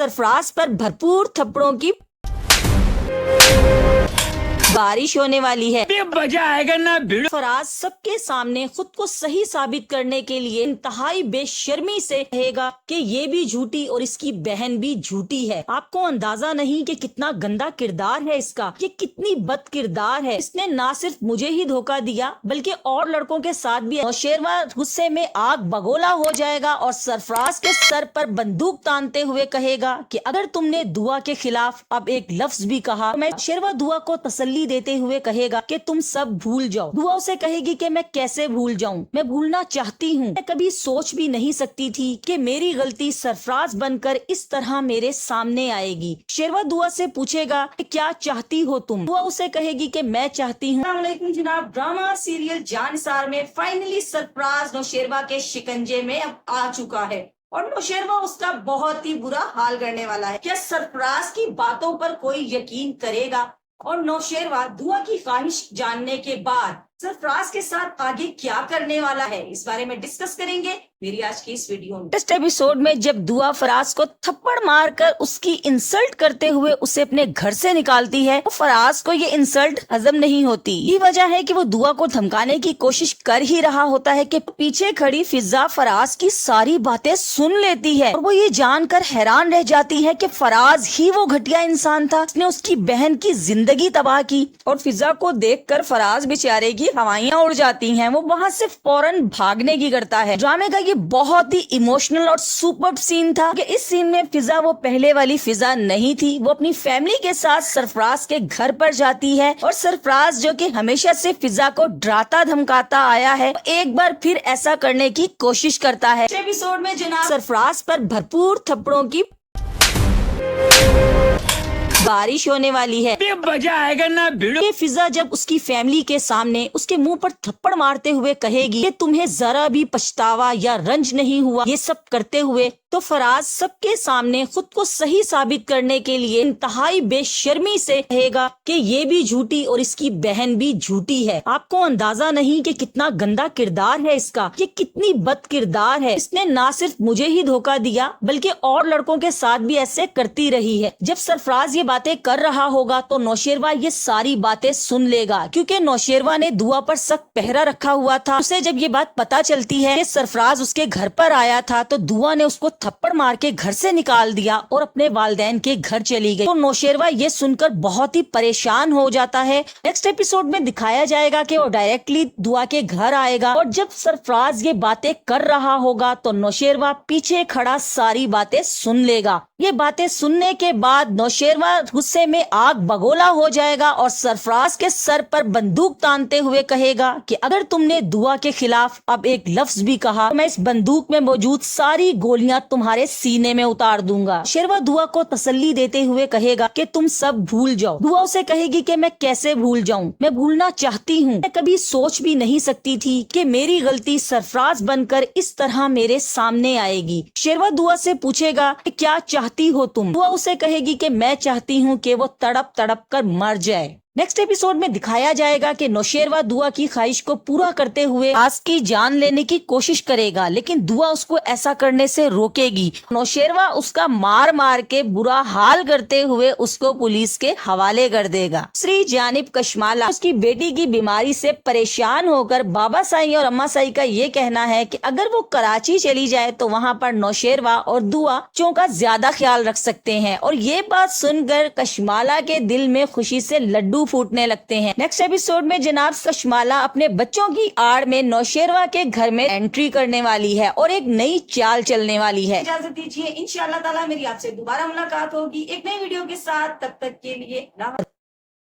सरफराज पर भरपूर थप्पड़ों की बारिश होने वाली है। मजा आएगा ना भिड़ो। सरफराज सबके सामने खुद को सही साबित करने के लिए इंतहाई बेशर्मी से कहेगा कि ये भी झूठी और इसकी बहन भी झूठी है। आपको अंदाजा नहीं कि कितना गंदा किरदार है इसका, ये कितनी बद किरदार है। इसने ना सिर्फ मुझे ही धोखा दिया बल्कि और लड़कों के साथ भी। नौशेरवा गुस्से में आग बगोला हो जाएगा और सरफराज के सर पर बंदूक तानते हुए कहेगा कि अगर तुमने दुआ के खिलाफ अब एक लफ्ज भी कहा, मैं शेरवा दुआ को तसल्ली देते हुए कहेगा कि तुम सब भूल जाओ। दुआ उसे कहेगी कि मैं कैसे भूल जाऊं, मैं भूलना चाहती हूं। मैं कभी सोच भी नहीं सकती थी कि मेरी गलती सरफराज बनकर इस तरह मेरे सामने आएगी। शेरवा दुआ से पूछेगा कि क्या चाहती हो तुम। दुआ उसे कहेगी कि मैं चाहती हूँ। अस्सलाम वालेकुम जनाब, ड्रामा सीरियल जानिसार में फाइनली सरफराज नौशेरवा के शिकंजे में अब आ चुका है और नौशेरवा उसका बहुत ही बुरा हाल करने वाला है। क्या सरफराज की बातों पर कोई यकीन करेगा? और नौशेरवा दुआ की ख्वाहिश जानने के बाद सरफराज के साथ आगे क्या करने वाला है, इस बारे में डिस्कस करेंगे मेरी आज की इस वीडियो में। नेक्स्ट एपिसोड में जब दुआ फराज को थप्पड़ मारकर उसकी इंसल्ट करते हुए उसे अपने घर से निकालती है, तो फराज को ये इंसल्ट हजम नहीं होती। ये वजह है कि वो दुआ को धमकाने की कोशिश कर ही रहा होता है कि पीछे खड़ी फिजा फराज की सारी बातें सुन लेती है और वो ये जानकर हैरान रह जाती है कि फराज ही वो घटिया इंसान था जिसने उसकी बहन की जिंदगी तबाह की। और फिजा को देखकर फराज बेचारे की हवाइयां उड़ जाती हैं। वो वहाँ से फौरन भागने की करता है। ड्रामे का ये बहुत ही इमोशनल और सुपर्ब सीन था कि इस सीन में फिजा वो पहले वाली फिजा नहीं थी। वो अपनी फैमिली के साथ सरफराज के घर पर जाती है और सरफराज जो कि हमेशा से फिजा को डराता धमकाता आया है, एक बार फिर ऐसा करने की कोशिश करता है। एपिसोड में जनाब सरफराज पर भरपूर थप्पड़ों की बारिश होने वाली है। मजा आएगा ना भिड़ो। फिजा जब उसकी फैमिली के सामने उसके मुंह पर थप्पड़ मारते हुए कहेगी कि तुम्हें जरा भी पछतावा या रंज नहीं हुआ ये सब करते हुए, तो फराज सबके सामने खुद को सही साबित करने के लिए इंतहाई बेशर्मी से कहेगा कि ये भी झूठी और इसकी बहन भी झूठी है। आपको अंदाजा नहीं कि कितना गंदा किरदार है इसका, ये कितनी बद किरदार है। इसने ना सिर्फ मुझे ही धोखा दिया बल्कि और लड़कों के साथ भी ऐसे करती रही है। जब सरफराज ये बातें कर रहा होगा तो नौशेरवा ये सारी बातें सुन लेगा, क्योंकि नौशेरवा ने दुआ पर सख्त पहरा रखा हुआ था। उसे जब ये बात पता चलती है कि सरफराज उसके घर पर आया था तो दुआ ने उसको थप्पड़ मार के घर से निकाल दिया और अपने वालिदैन के घर चली गई। तो नौशेरवा ये सुनकर बहुत ही परेशान हो जाता है। नेक्स्ट एपिसोड में दिखाया जाएगा कि वो डायरेक्टली दुआ के घर आएगा और जब सरफराज ये बातें कर रहा होगा तो नौशेरवा पीछे खड़ा सारी बातें सुन लेगा। ये बातें सुनने के बाद नौशेरवा गुस्से में आग बगोला हो जाएगा और सरफराज के सर पर बंदूक तानते हुए कहेगा कि अगर तुमने दुआ के खिलाफ अब एक लफ्ज भी कहा, तो मैं इस बंदूक में मौजूद सारी गोलियां तुम्हारे सीने में उतार दूंगा। शेरवा दुआ को तसल्ली देते हुए कहेगा कि तुम सब भूल जाओ। दुआ उसे कहेगी कि मैं कैसे भूल जाऊं, मैं भूलना चाहती हूँ। मैं कभी सोच भी नहीं सकती थी कि मेरी गलती सरफराज बनकर इस तरह मेरे सामने आएगी। शेरवा दुआ से पूछेगा कि क्या चाहती हो तुम। दुआ उसे कहेगी कि मैं चाहती हूँ कि वो तड़प तड़प कर मर जाए। नेक्स्ट एपिसोड में दिखाया जाएगा कि नौशेरवा दुआ की ख्वाहिश को पूरा करते हुए फराज की जान लेने की कोशिश करेगा, लेकिन दुआ उसको ऐसा करने से रोकेगी। नौशेरवा उसका मार मार के बुरा हाल करते हुए उसको पुलिस के हवाले कर देगा। श्री जानिब कशमाला उसकी बेटी की बीमारी से परेशान होकर बाबा साईं और अम्मा साईं का ये कहना है कि अगर वो कराची चली जाए तो वहाँ पर नौशेरवा और दुआ बच्चों का ज्यादा ख्याल रख सकते हैं। और ये बात सुनकर कशमाला के दिल में खुशी से लड्डू फूटने लगते हैं। नेक्स्ट एपिसोड में जनाब कशमाला अपने बच्चों की आड़ में नौशेरवा के घर में एंट्री करने वाली है और एक नई चाल चलने वाली है। इजाजत दीजिए, इंशाअल्लाह ताला मेरी आपसे दोबारा मुलाकात होगी एक नई वीडियो के साथ। तब तक के लिए